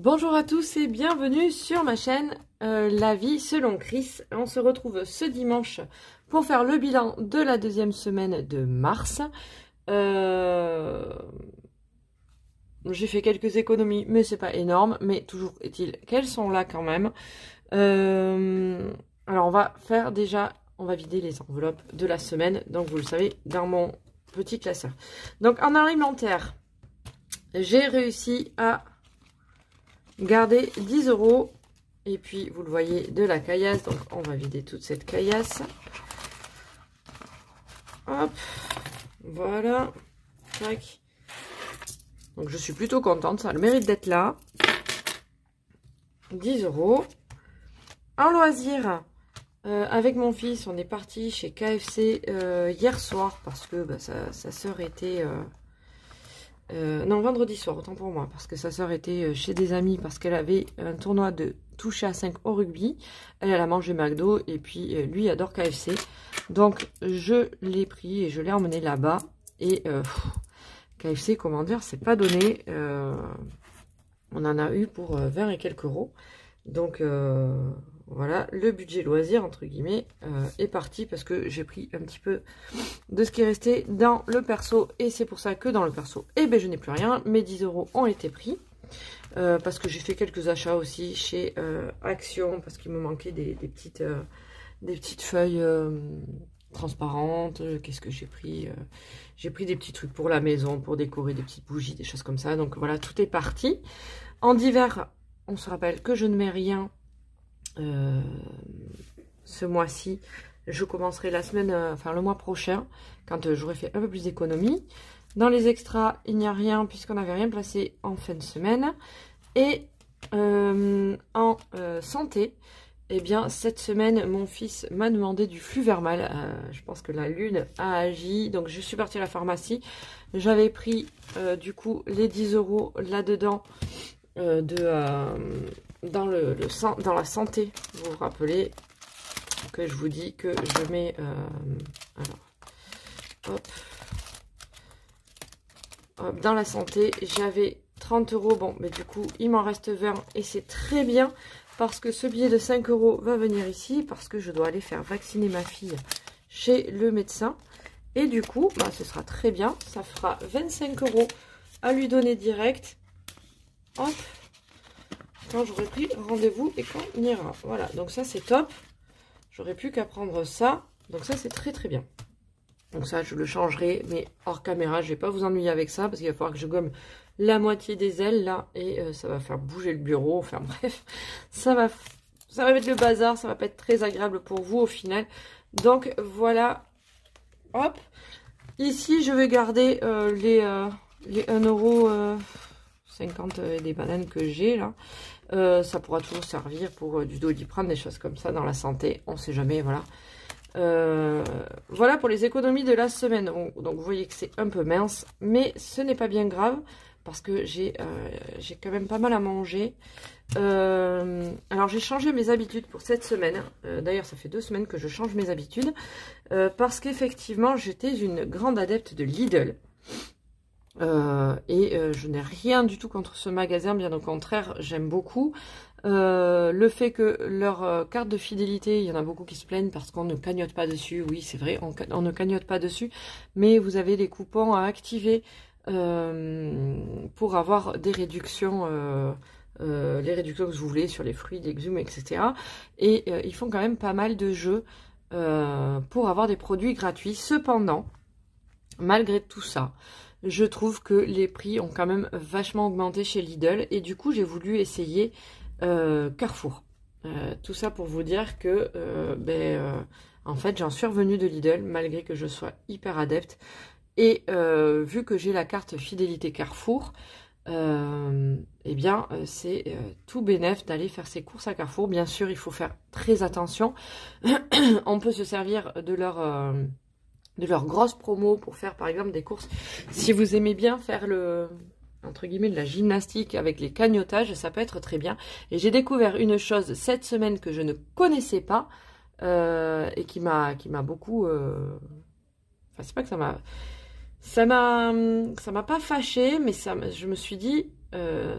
Bonjour à tous et bienvenue sur ma chaîne La vie selon Chris. On se retrouve ce dimanche pour faire le bilan de la deuxième semaine de mars. J'ai fait quelques économies, mais c'est pas énorme. Mais toujours est-il qu'elles sont là quand même. Alors on va faire déjà, on va vider les enveloppes de la semaine. Donc vous le savez, dans mon petit classeur. Donc en alimentaire, j'ai réussi à garder 10 €. Et puis, vous le voyez, de la caillasse. Donc, on va vider toute cette caillasse. Hop. Voilà. Tac. Donc, je suis plutôt contente. Ça a le mérite d'être là. 10 €. En loisir, avec mon fils, on est parti chez KFC hier soir. Parce que bah, sa sœur était... non, vendredi soir, autant pour moi, parce que sa soeur était chez des amis, parce qu'elle avait un tournoi de toucher à 5 au rugby. Elle a mangé McDo, et puis lui adore KFC. Donc, je l'ai pris et je l'ai emmené là-bas. Et KFC, comment dire, c'est pas donné. On en a eu pour 20 et quelques euros. Donc, voilà, le budget loisir, entre guillemets, est parti parce que j'ai pris un petit peu de ce qui est resté dans le perso. Et c'est pour ça que dans le perso, eh ben, je n'ai plus rien. Mes 10 € ont été pris. Parce que j'ai fait quelques achats aussi chez Action. Parce qu'il me manquait des petites feuilles transparentes. Qu'est-ce que j'ai pris? J'ai pris des petits trucs pour la maison, pour décorer des petites bougies, des choses comme ça. Donc voilà, tout est parti. En divers, on se rappelle que je ne mets rien. Ce mois-ci, je commencerai la semaine, enfin le mois prochain, quand j'aurai fait un peu plus d'économies. Dans les extras, il n'y a rien puisqu'on n'avait rien placé en fin de semaine. Et en santé, eh bien cette semaine, mon fils m'a demandé du Fluvermal. Je pense que la lune a agi, donc je suis partie à la pharmacie. J'avais pris du coup les 10 € là-dedans dans la santé, vous vous rappelez que je vous dis que je mets alors hop, dans la santé j'avais 30 €. Bon, mais du coup il m'en reste 20 et c'est très bien parce que ce billet de 5 € va venir ici parce que je dois aller faire vacciner ma fille chez le médecin. Et du coup bah, ce sera très bien, ça fera 25 € à lui donner direct. Hop, quand j'aurai pris rendez-vous et qu'on ira. Voilà, donc ça c'est top. J'aurais plus qu'à prendre ça. Donc ça c'est très très bien. Donc ça je le changerai, mais hors caméra. Je vais pas vous ennuyer avec ça parce qu'il va falloir que je gomme la moitié des ailes là. Et ça va faire bouger le bureau. Enfin bref, ça va mettre le bazar. Ça va pas être très agréable pour vous au final. Donc voilà. Hop. Ici je vais garder les 1,50 € des bananes que j'ai là. Ça pourra toujours servir pour du Doliprane, des choses comme ça dans la santé, on sait jamais, voilà. Voilà pour les économies de la semaine. Donc vous voyez que c'est un peu mince, mais ce n'est pas bien grave parce que j'ai quand même pas mal à manger. Alors j'ai changé mes habitudes pour cette semaine. D'ailleurs ça fait 2 semaines que je change mes habitudes parce qu'effectivement j'étais une grande adepte de Lidl. Je n'ai rien du tout contre ce magasin, bien au contraire, j'aime beaucoup. Le fait que leur carte de fidélité, il y en a beaucoup qui se plaignent parce qu'on ne cagnotte pas dessus. Oui, c'est vrai, on ne cagnotte pas dessus, mais vous avez les coupons à activer pour avoir des réductions, les réductions que vous voulez sur les fruits, légumes, etc. Et ils font quand même pas mal de jeux pour avoir des produits gratuits. Cependant, malgré tout ça, je trouve que les prix ont quand même vachement augmenté chez Lidl. Et du coup, j'ai voulu essayer Carrefour. Tout ça pour vous dire que, en fait, j'en suis revenue de Lidl, malgré que je sois hyper adepte. Et vu que j'ai la carte fidélité Carrefour, eh bien, c'est tout bénef d'aller faire ses courses à Carrefour. Bien sûr, il faut faire très attention. On peut se servir de leur grosse promo pour faire par exemple des courses. Si vous aimez bien faire entre guillemets de la gymnastique avec les cagnottages, ça peut être très bien. Et j'ai découvert une chose cette semaine que je ne connaissais pas et qui m'a beaucoup... Enfin, c'est pas que ça m'a pas fâché, mais je me suis dit,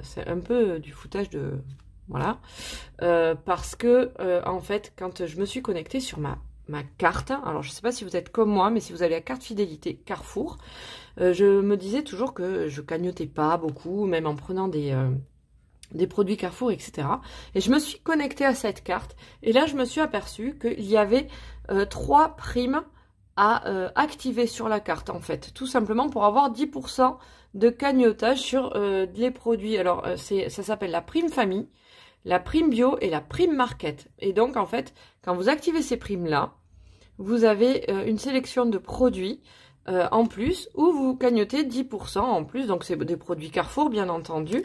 c'est un peu du foutage de... Voilà. Parce que, en fait, quand je me suis connectée sur ma carte, alors je ne sais pas si vous êtes comme moi, mais si vous avez la carte fidélité Carrefour, je me disais toujours que je cagnotais pas beaucoup, même en prenant des produits Carrefour, etc. Et je me suis connectée à cette carte, et là je me suis aperçue qu'il y avait 3 primes à activer sur la carte, en fait, tout simplement pour avoir 10% de cagnotage sur les produits. Alors ça s'appelle la prime famille, la prime bio et la prime market. Et donc en fait, quand vous activez ces primes-là, vous avez une sélection de produits en plus, où vous cagnotez 10% en plus, donc c'est des produits Carrefour bien entendu.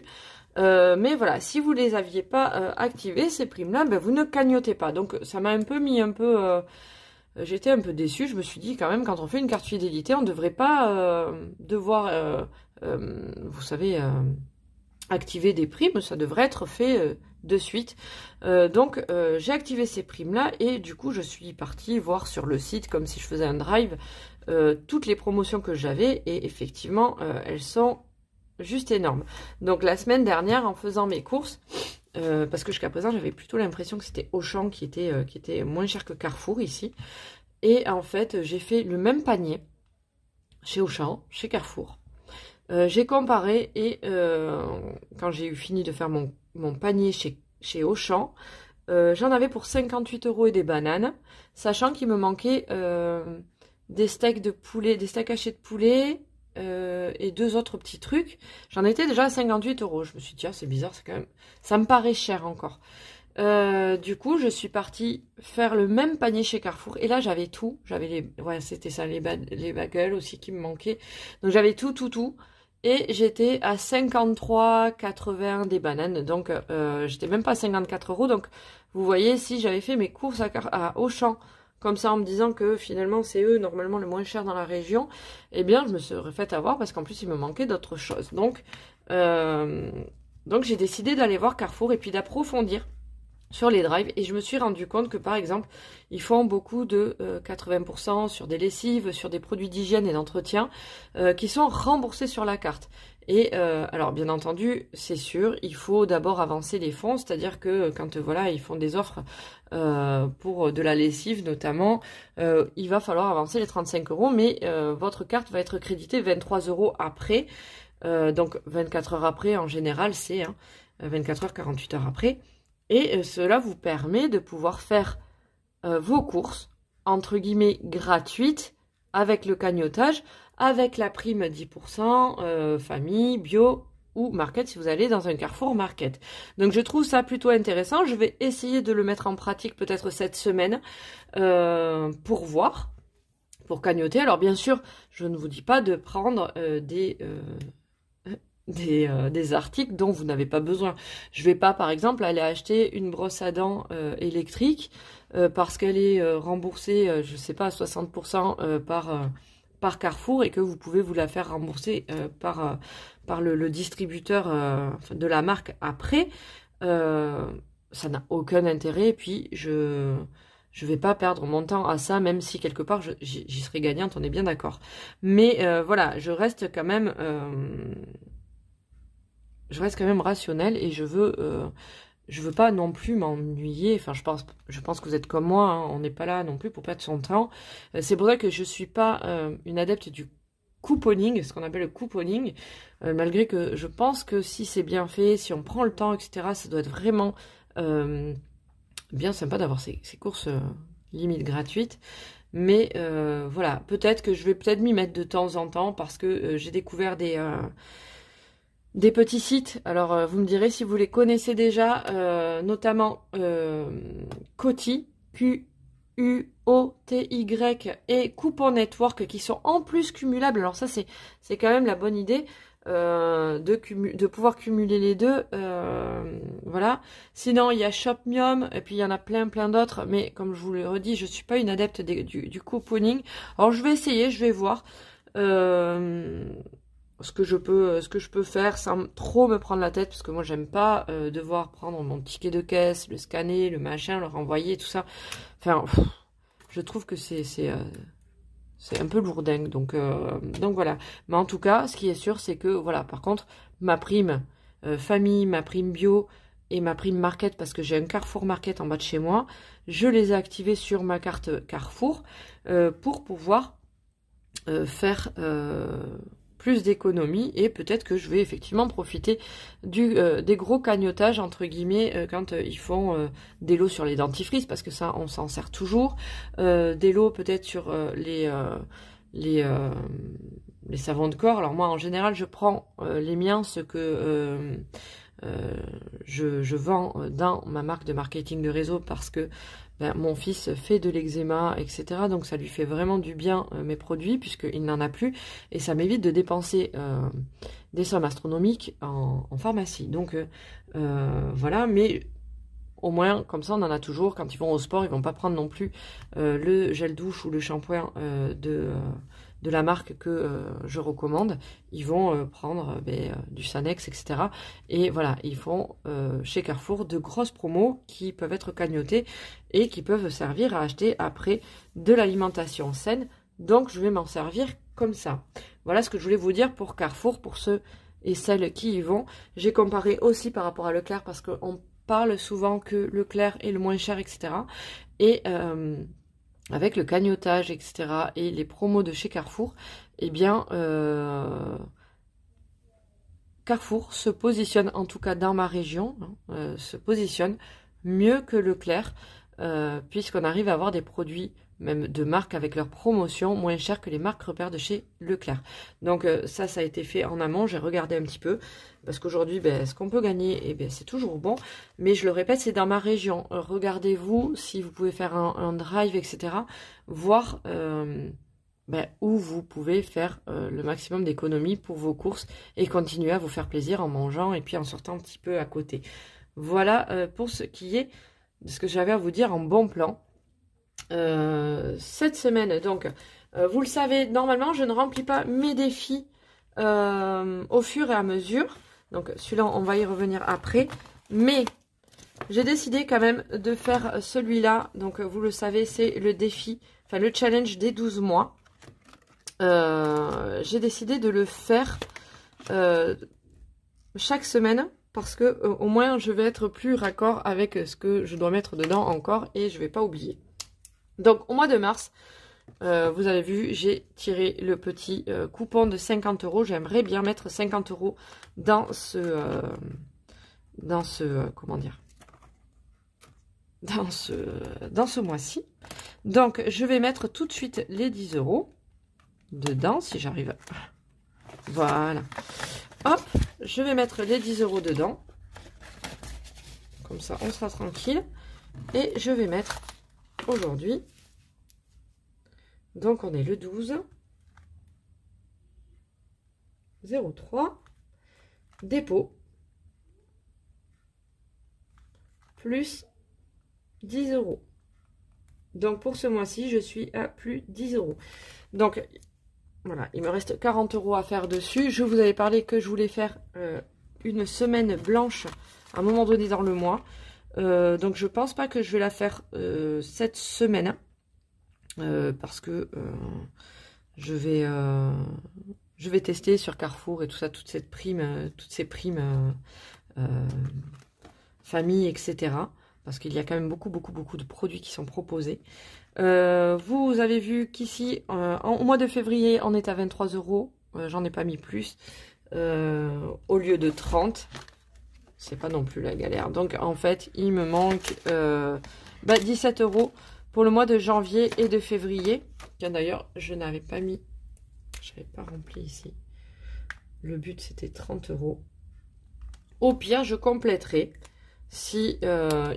Mais voilà, si vous les aviez pas activés, ces primes-là, ben, vous ne cagnotez pas. Donc ça m'a un peu mis un peu... j'étais un peu déçue, je me suis dit quand même, quand on fait une carte fidélité, on ne devrait pas devoir, vous savez, activer des primes, ça devrait être fait de suite. Donc j'ai activé ces primes-là et du coup je suis partie voir sur le site, comme si je faisais un drive, toutes les promotions que j'avais et effectivement elles sont juste énormes. Donc la semaine dernière, en faisant mes courses, parce que jusqu'à présent j'avais plutôt l'impression que c'était Auchan qui était moins cher que Carrefour ici, et en fait j'ai fait le même panier chez Auchan, chez Carrefour. J'ai comparé et quand j'ai eu fini de faire mon panier chez Auchan, j'en avais pour 58 € et des bananes, sachant qu'il me manquait des steaks de poulet, des steaks hachés de poulet et 2 autres petits trucs. J'en étais déjà à 58 €. Je me suis dit, ah, c'est bizarre, c'est quand même, ça me paraît cher encore. Du coup, je suis partie faire le même panier chez Carrefour. Et là, j'avais tout. J'avais ouais, c'était ça, les bagels aussi qui me manquaient. Donc, j'avais tout. Et j'étais à 53,80 des bananes. Donc, j'étais même pas à 54 €. Donc, vous voyez, si j'avais fait mes courses à Auchan, comme ça, en me disant que finalement, c'est eux, normalement, le moins cher dans la région, eh bien, je me serais fait avoir parce qu'en plus, il me manquait d'autres choses. Donc j'ai décidé d'aller voir Carrefour et puis d'approfondir sur les drives, et je me suis rendu compte que par exemple ils font beaucoup de 80% sur des lessives, sur des produits d'hygiène et d'entretien qui sont remboursés sur la carte. Et alors bien entendu c'est sûr, il faut d'abord avancer les fonds, c'est-à-dire que quand voilà ils font des offres pour de la lessive notamment, il va falloir avancer les 35 €, mais votre carte va être créditée 23 € après, donc 24 heures après en général c'est 24 heures, 48 heures après. Et cela vous permet de pouvoir faire vos courses, entre guillemets, gratuites, avec le cagnotage, avec la prime 10%, famille, bio ou market, si vous allez dans un Carrefour Market. Donc je trouve ça plutôt intéressant. Je vais essayer de le mettre en pratique peut-être cette semaine pour voir, pour cagnoter. Alors bien sûr, je ne vous dis pas de prendre des articles dont vous n'avez pas besoin. Je vais pas, par exemple, aller acheter une brosse à dents électrique parce qu'elle est remboursée, je sais pas, à 60% par Carrefour, et que vous pouvez vous la faire rembourser par le distributeur de la marque après. Ça n'a aucun intérêt, et puis je vais pas perdre mon temps à ça, même si quelque part j'y serai gagnante, on est bien d'accord. Mais voilà, je reste quand même rationnelle, et je veux pas non plus m'ennuyer. Enfin, je pense que vous êtes comme moi, hein, on n'est pas là non plus pour perdre son temps. C'est pour ça que je suis pas une adepte du couponing, ce qu'on appelle le couponing, malgré que je pense que si c'est bien fait, si on prend le temps, etc., ça doit être vraiment bien sympa d'avoir ces courses limite gratuites. Mais voilà, peut-être que je vais m'y mettre de temps en temps, parce que j'ai découvert des petits sites. Alors vous me direz si vous les connaissez déjà, notamment Coty, Quoty, et Coupon Network, qui sont en plus cumulables. Alors ça c'est quand même la bonne idée, de pouvoir cumuler les deux. Voilà. Sinon il y a Shopmium, et puis il y en a plein d'autres, mais comme je vous le redis, je suis pas une adepte du couponing. Alors je vais essayer, je vais voir ce que je peux faire sans trop me prendre la tête, parce que moi j'aime pas devoir prendre mon ticket de caisse, le scanner, le machin, le renvoyer, tout ça. Enfin, je trouve que c'est un peu lourdingue, donc voilà. Mais en tout cas, ce qui est sûr, c'est que voilà, par contre, ma prime famille, ma prime bio et ma prime market, parce que j'ai un Carrefour Market en bas de chez moi. Je les ai activés sur ma carte Carrefour pour pouvoir faire plus d'économies, et peut-être que je vais effectivement profiter des gros cagnottages entre guillemets quand ils font des lots sur les dentifrices, parce que ça on s'en sert toujours, des lots peut-être sur les savons de corps. Alors moi en général je prends les miens, ce que je vends dans ma marque de marketing de réseau, parce que mon fils fait de l'eczéma, etc. Donc ça lui fait vraiment du bien mes produits, puisqu'il n'en a plus. Et ça m'évite de dépenser des sommes astronomiques en pharmacie. Donc voilà, mais au moins comme ça on en a toujours. Quand ils vont au sport, ils vont pas prendre non plus le gel douche ou le shampoing de la marque que je recommande. Ils vont prendre du Sanex, etc. Et voilà, ils font chez Carrefour de grosses promos qui peuvent être cagnotées et qui peuvent servir à acheter après de l'alimentation saine. Donc je vais m'en servir comme ça. Voilà ce que je voulais vous dire pour Carrefour, pour ceux et celles qui y vont. J'ai comparé aussi par rapport à Leclerc, parce qu'on parle souvent que Leclerc est le moins cher, etc. Et avec le cagnotage, etc. et les promos de chez Carrefour, eh bien, Carrefour se positionne, en tout cas dans ma région, se positionne mieux que Leclerc, puisqu'on arrive à avoir des produits même de marque avec leur promotion moins chers que les marques repères de chez Leclerc. Donc ça a été fait en amont. J'ai regardé un petit peu, parce qu'aujourd'hui, ce qu'on peut gagner, c'est toujours bon. Mais je le répète, c'est dans ma région. Regardez-vous si vous pouvez faire un drive, etc. Voir où vous pouvez faire le maximum d'économies pour vos courses et continuer à vous faire plaisir en mangeant et puis en sortant un petit peu à côté. Voilà pour ce qui est de ce que j'avais à vous dire en bon plan. Cette semaine, donc, vous le savez, normalement, je ne remplis pas mes défis au fur et à mesure. Donc, celui-là, on va y revenir après. Mais j'ai décidé quand même de faire celui-là. Donc, vous le savez, c'est le défi, enfin, le challenge des 12 mois. J'ai décidé de le faire chaque semaine, parce que au moins, je vais être plus raccord avec ce que je dois mettre dedans encore, et je vais pas oublier. Donc, au mois de mars, vous avez vu, j'ai tiré le petit coupon de 50 €. J'aimerais bien mettre 50 € dans dans ce mois-ci. Donc, je vais mettre tout de suite les 10 € dedans, si j'arrive. Voilà. Hop, je vais mettre les 10 € dedans. Comme ça, on sera tranquille. Et je vais mettre aujourd'hui, donc on est le 12/03, dépôt, plus 10 €. Donc pour ce mois-ci, je suis à plus 10 €. Donc voilà, il me reste 40 € à faire dessus. Je vous avais parlé que je voulais faire une semaine blanche à un moment donné dans le mois. Donc je pense pas que je vais la faire cette semaine, parce que je vais tester sur Carrefour et tout ça, toutes ces primes famille, etc. Parce qu'il y a quand même beaucoup de produits qui sont proposés. Vous avez vu qu'ici, au mois de février, on est à 23 €. J'en ai pas mis plus, au lieu de 30. C'est pas non plus la galère. Donc, en fait, il me manque 17 € pour le mois de janvier et de février. Tiens, d'ailleurs, je n'avais pas mis... Je n'avais pas rempli ici. Le but, c'était 30 €. Au pire, je compléterai. Si,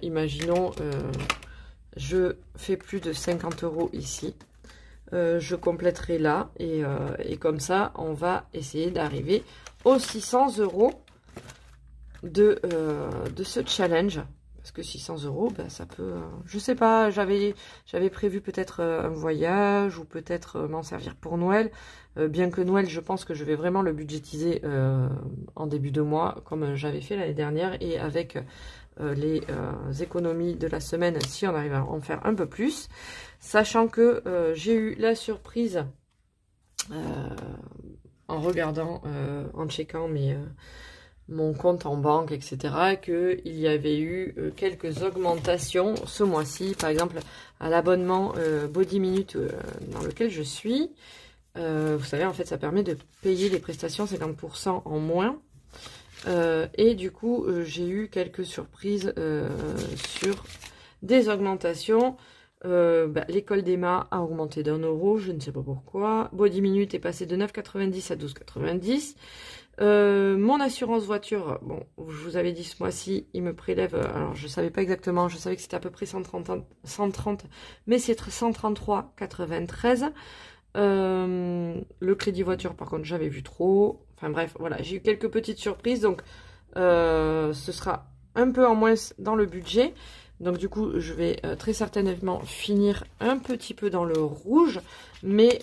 imaginons, je fais plus de 50 € ici. Je compléterai là. Et comme ça, on va essayer d'arriver aux 600 € de ce challenge, parce que 600 €, ça peut, je sais pas, j'avais prévu peut-être un voyage, ou peut-être m'en servir pour Noël, bien que Noël, je pense que je vais vraiment le budgétiser en début de mois, comme j'avais fait l'année dernière, et avec les économies de la semaine, si on arrive à en faire un peu plus, sachant que j'ai eu la surprise en regardant, en checkant mon compte en banque, etc., qu'il y avait eu quelques augmentations ce mois-ci. Par exemple, à l'abonnement Body Minute dans lequel je suis. Vous savez, en fait, ça permet de payer les prestations 50% en moins. Et du coup, j'ai eu quelques surprises sur des augmentations. L'école d'Emma a augmenté d'1 €, je ne sais pas pourquoi. Body Minute est passé de 9,90 à 12,90. Mon assurance voiture, bon, je vous avais dit ce mois-ci, il me prélève, alors je savais pas exactement, je savais que c'était à peu près 130, mais c'est 133,93. Le crédit voiture, par contre, j'avais vu trop. Enfin bref, voilà, j'ai eu quelques petites surprises, donc ce sera un peu en moins dans le budget. Donc du coup, je vais très certainement finir un petit peu dans le rouge, mais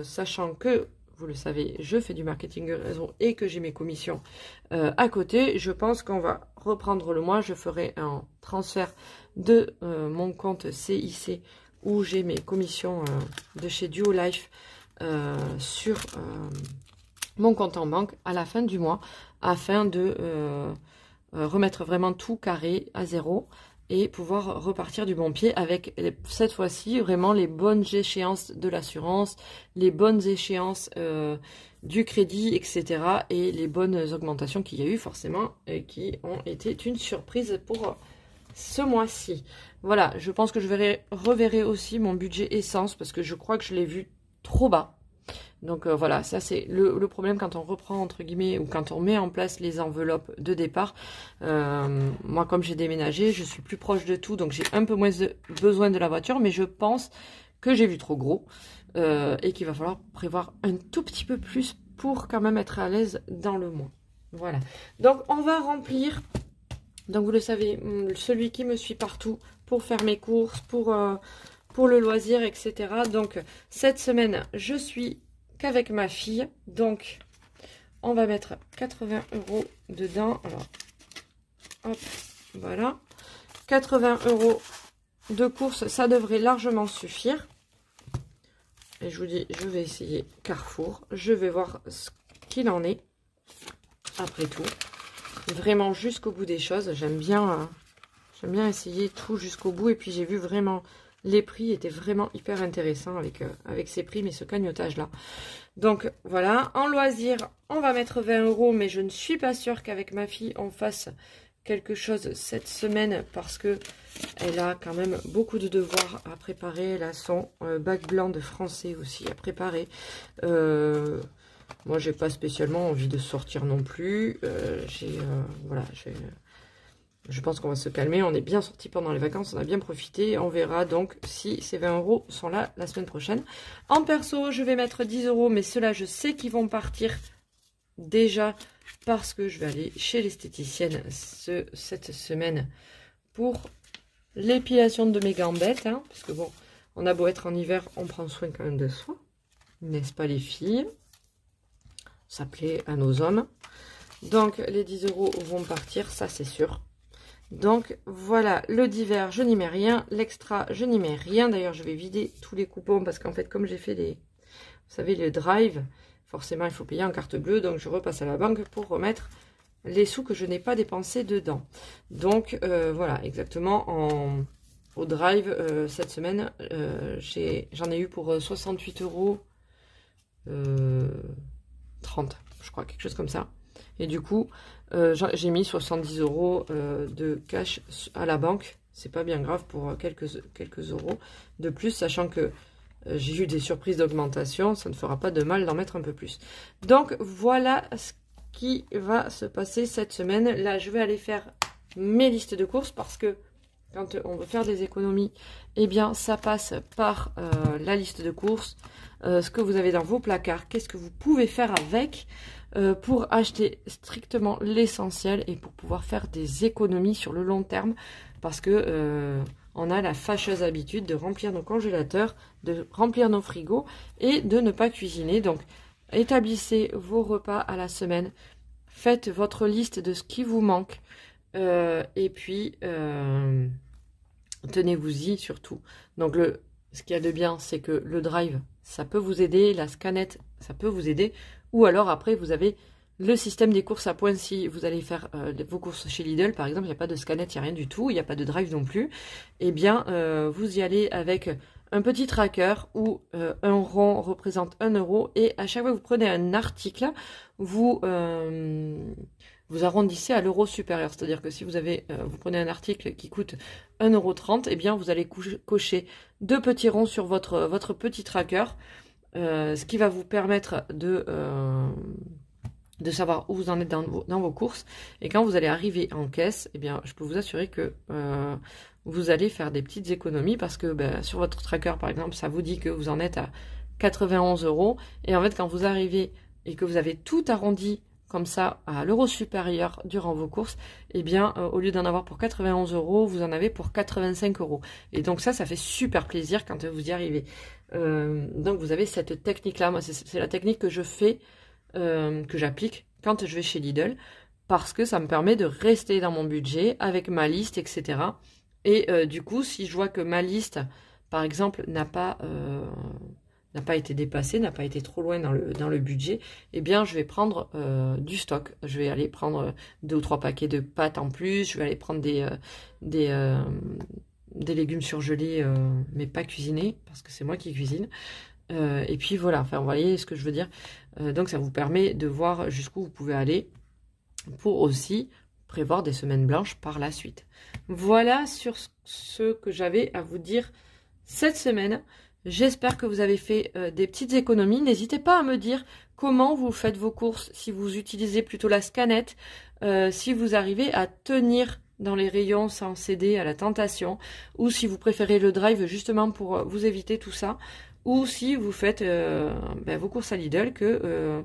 sachant que, vous le savez, je fais du marketing réseau et que j'ai mes commissions à côté, je pense qu'on va reprendre le mois. Je ferai un transfert de mon compte CIC où j'ai mes commissions de chez Duo Life sur mon compte en banque à la fin du mois, afin de remettre vraiment tout carré à zéro et pouvoir repartir du bon pied avec cette fois-ci vraiment les bonnes échéances de l'assurance, les bonnes échéances du crédit, etc. et les bonnes augmentations qu'il y a eu forcément et qui ont été une surprise pour ce mois-ci. Voilà, je pense que je reverrai aussi mon budget essence parce que je crois que je l'ai vu trop bas. Donc voilà, ça c'est le problème quand on reprend entre guillemets ou quand on met en place les enveloppes de départ. Moi comme j'ai déménagé, je suis plus proche de tout, donc j'ai un peu moins besoin de la voiture, mais je pense que j'ai vu trop gros et qu'il va falloir prévoir un tout petit peu plus pour quand même être à l'aise dans le mois. Voilà, donc on va remplir, donc vous le savez, celui qui me suit partout pour faire mes courses, pour le loisir, etc. Donc cette semaine, je suis qu'avec ma fille, donc on va mettre 80 € dedans. Alors hop, voilà, 80 € de course, ça devrait largement suffire. Et je vous dis, je vais essayer Carrefour, je vais voir ce qu'il en est après tout, vraiment jusqu'au bout des choses. J'aime bien essayer tout jusqu'au bout. Et puis j'ai vu vraiment les prix étaient vraiment hyper intéressants avec ces prix, mais ce cagnotage là. Donc voilà, en loisir, on va mettre 20 €, mais je ne suis pas sûre qu'avec ma fille, on fasse quelque chose cette semaine parce que elle a quand même beaucoup de devoirs à préparer. Elle a son bac blanc de français aussi à préparer. Moi, j'ai pas spécialement envie de sortir non plus. Voilà, je pense qu'on va se calmer. On est bien sorti pendant les vacances, on a bien profité. On verra donc si ces 20 € sont là la semaine prochaine. En perso, je vais mettre 10 €, mais ceux-là, je sais qu'ils vont partir déjà parce que je vais aller chez l'esthéticienne cette semaine pour l'épilation de mes gambettes. Hein, parce que bon, on a beau être en hiver, on prend soin quand même de soi. N'est-ce pas les filles? Ça plaît à nos hommes. Donc les 10 € vont partir, ça c'est sûr. Donc voilà, le divers, je n'y mets rien. L'extra, je n'y mets rien. D'ailleurs, je vais vider tous les coupons parce qu'en fait, comme j'ai fait vous savez, le drive, forcément, il faut payer en carte bleue. Donc, je repasse à la banque pour remettre les sous que je n'ai pas dépensés dedans. Donc, voilà, exactement, au drive, cette semaine, j'en ai eu pour 68 € 30, je crois, quelque chose comme ça. Et du coup, j'ai mis 70 € de cash à la banque. C'est pas bien grave pour quelques euros de plus, sachant que j'ai eu des surprises d'augmentation. Ça ne fera pas de mal d'en mettre un peu plus. Donc, voilà ce qui va se passer cette semaine. Là, je vais aller faire mes listes de courses parce que quand on veut faire des économies, eh bien, ça passe par la liste de courses. Ce que vous avez dans vos placards, qu'est-ce que vous pouvez faire avec pour acheter strictement l'essentiel et pour pouvoir faire des économies sur le long terme, parce que on a la fâcheuse habitude de remplir nos congélateurs, de remplir nos frigos et de ne pas cuisiner. Donc établissez vos repas à la semaine, faites votre liste de ce qui vous manque et puis tenez-vous-y surtout. Donc ce qu'il y a de bien, c'est que le drive, ça peut vous aider, la scanette, ça peut vous aider. Ou alors après, vous avez Le système des courses à points, si vous allez faire vos courses chez Lidl, par exemple, il n'y a pas de scanette, il n'y a rien du tout, il n'y a pas de drive non plus. Eh bien, vous y allez avec un petit tracker où un rond représente 1 euro et à chaque fois que vous prenez un article, vous arrondissez à l'euro supérieur. C'est-à-dire que si vous prenez un article qui coûte 1,30 €, eh bien, vous allez cocher 2 petits ronds sur votre petit tracker, ce qui va vous permettre de savoir où vous en êtes dans vos courses. Et quand vous allez arriver en caisse, eh bien, je peux vous assurer que vous allez faire des petites économies parce que sur votre tracker, par exemple, ça vous dit que vous en êtes à 91 €. Et en fait, quand vous arrivez et que vous avez tout arrondi comme ça à l'euro supérieur durant vos courses, eh bien, au lieu d'en avoir pour 91 €, vous en avez pour 85 €. Et donc ça fait super plaisir quand vous y arrivez. Donc vous avez cette technique-là. Moi, c'est la technique que je fais, que j'applique quand je vais chez Lidl, parce que ça me permet de rester dans mon budget avec ma liste, etc. Et du coup, si je vois que ma liste, par exemple, n'a pas été dépassée, n'a pas été trop loin dans le budget, eh bien, je vais prendre du stock. Je vais aller prendre 2 ou 3 paquets de pâtes en plus, je vais aller prendre des légumes surgelés, mais pas cuisinés, parce que c'est moi qui cuisine. Et puis voilà, enfin, vous voyez ce que je veux dire. Donc ça vous permet de voir jusqu'où vous pouvez aller pour aussi prévoir des semaines blanches par la suite. Voilà sur ce que j'avais à vous dire cette semaine. J'espère que vous avez fait des petites économies. N'hésitez pas à me dire comment vous faites vos courses, si vous utilisez plutôt la scanette, si vous arrivez à tenir dans les rayons sans céder à la tentation, ou si vous préférez le drive justement pour vous éviter tout ça, ou si vous faites vos courses à Lidl, que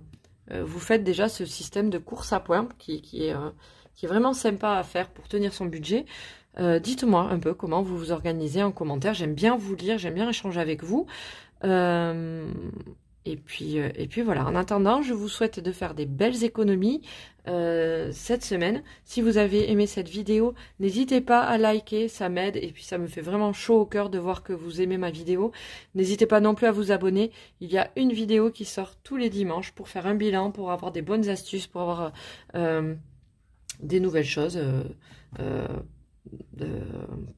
vous faites déjà ce système de course à points qui est vraiment sympa à faire pour tenir son budget. Dites-moi un peu comment vous vous organisez en commentaire. J'aime bien vous lire, j'aime bien échanger avec vous. Et puis voilà, en attendant, je vous souhaite de faire des belles économies cette semaine. Si vous avez aimé cette vidéo, n'hésitez pas à liker, ça m'aide et puis ça me fait vraiment chaud au cœur de voir que vous aimez ma vidéo. N'hésitez pas non plus à vous abonner. Il y a une vidéo qui sort tous les dimanches pour faire un bilan, pour avoir des bonnes astuces, pour avoir des nouvelles choses,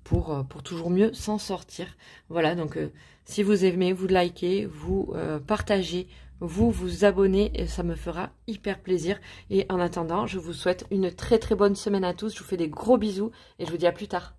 pour toujours mieux s'en sortir. Voilà, donc si vous aimez, vous likez, vous partagez, vous abonnez, et ça me fera hyper plaisir. Et en attendant, je vous souhaite une très très bonne semaine à tous. Je vous fais des gros bisous et je vous dis à plus tard.